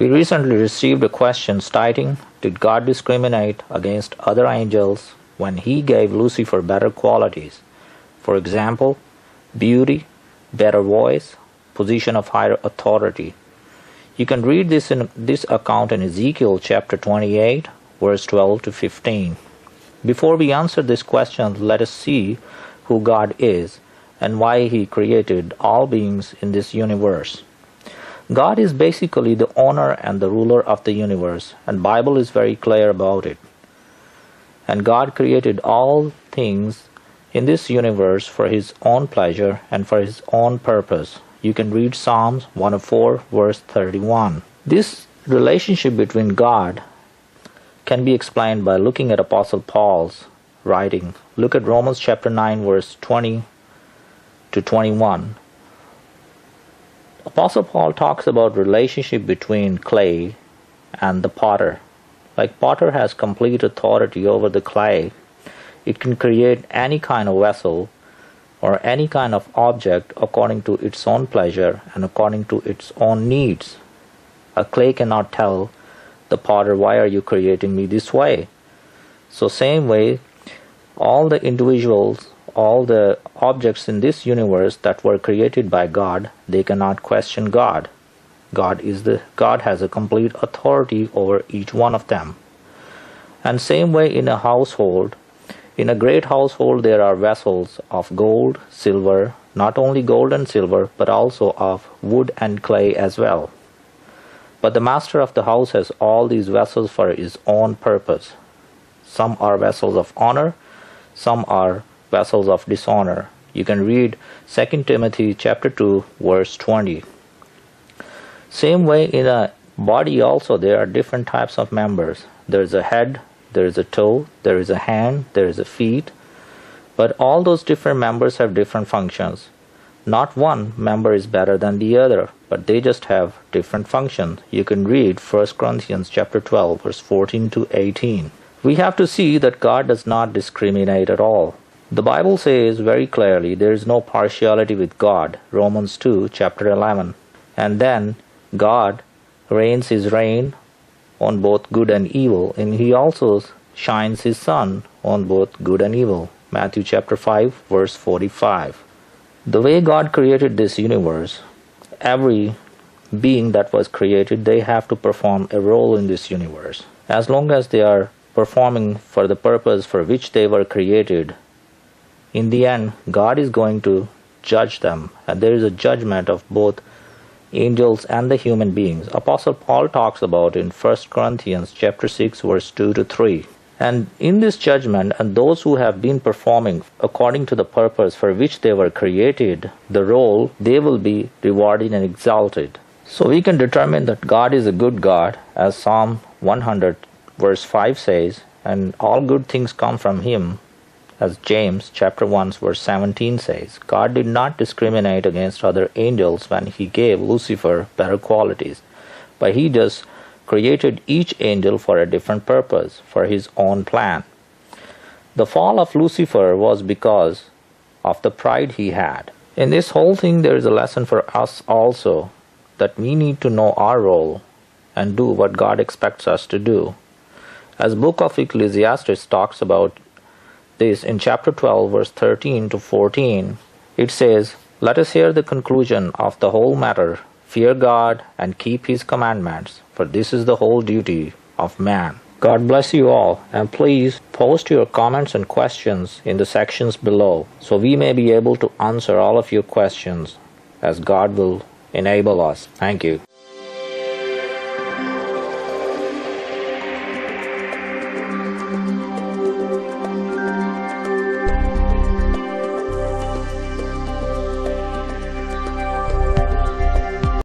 We recently received a question stating, did God discriminate against other angels when he gave Lucifer better qualities? For example, beauty, better voice, position of higher authority. You can read this account in Ezekiel chapter 28, verse 12 to 15. Before we answer this question, let us see who God is and why he created all beings in this universe. God is basically the owner and the ruler of the universe, and Bible is very clear about it. And God created all things in this universe for his own pleasure and for his own purpose. You can read Psalms 104 verse 31. This relationship between God can be explained by looking at Apostle Paul's writing. Look at Romans chapter 9 verse 20 to 21. Apostle Paul talks about relationship between clay and the potter. Like potter has complete authority over the clay, it can create any kind of vessel or any kind of object according to its own pleasure and according to its own needs. A clay cannot tell the potter, why are you creating me this way? So same way, all the individuals, all the objects in this universe that were created by God, they cannot question God. God has a complete authority over each one of them. And same way in a household, in a great household there are vessels of gold, silver, not only gold and silver, but also of wood and clay as well. But the master of the house has all these vessels for his own purpose. Some are vessels of honor, some are vessels of dishonor. You can read 2 Timothy chapter 2 verse 20. Same way in a body also there are different types of members. There is a head, there is a toe, there is a hand, there is a feet. But all those different members have different functions. Not one member is better than the other, but they just have different functions. You can read 1 Corinthians chapter 12 verse 14 to 18. We have to see that God does not discriminate at all. The Bible says very clearly there is no partiality with God, Romans 2 chapter 11. And then God reigns his reign on both good and evil, and he also shines his sun on both good and evil, Matthew chapter 5 verse 45. The way God created this universe, every being that was created, they have to perform a role in this universe. As long as they are performing for the purpose for which they were created, in the end, God is going to judge them, and there is a judgment of both angels and the human beings. Apostle Paul talks about in 1 Corinthians chapter 6 verse 2 to 3. And in this judgment, and those who have been performing according to the purpose for which they were created, the role, they will be rewarded and exalted. So we can determine that God is a good God, as Psalm 100 verse 5 says, and all good things come from him, as James chapter 1 verse 17 says. God did not discriminate against other angels when he gave Lucifer better qualities, but he just created each angel for a different purpose, for his own plan. The fall of Lucifer was because of the pride he had. In this whole thing there is a lesson for us also, that we need to know our role and do what God expects us to do. As book of Ecclesiastes talks about this in chapter 12 verse 13 to 14, it says, let us hear the conclusion of the whole matter. Fear God and keep his commandments, for this is the whole duty of man. God bless you all, and please post your comments and questions in the sections below, so we may be able to answer all of your questions as God will enable us. Thank you.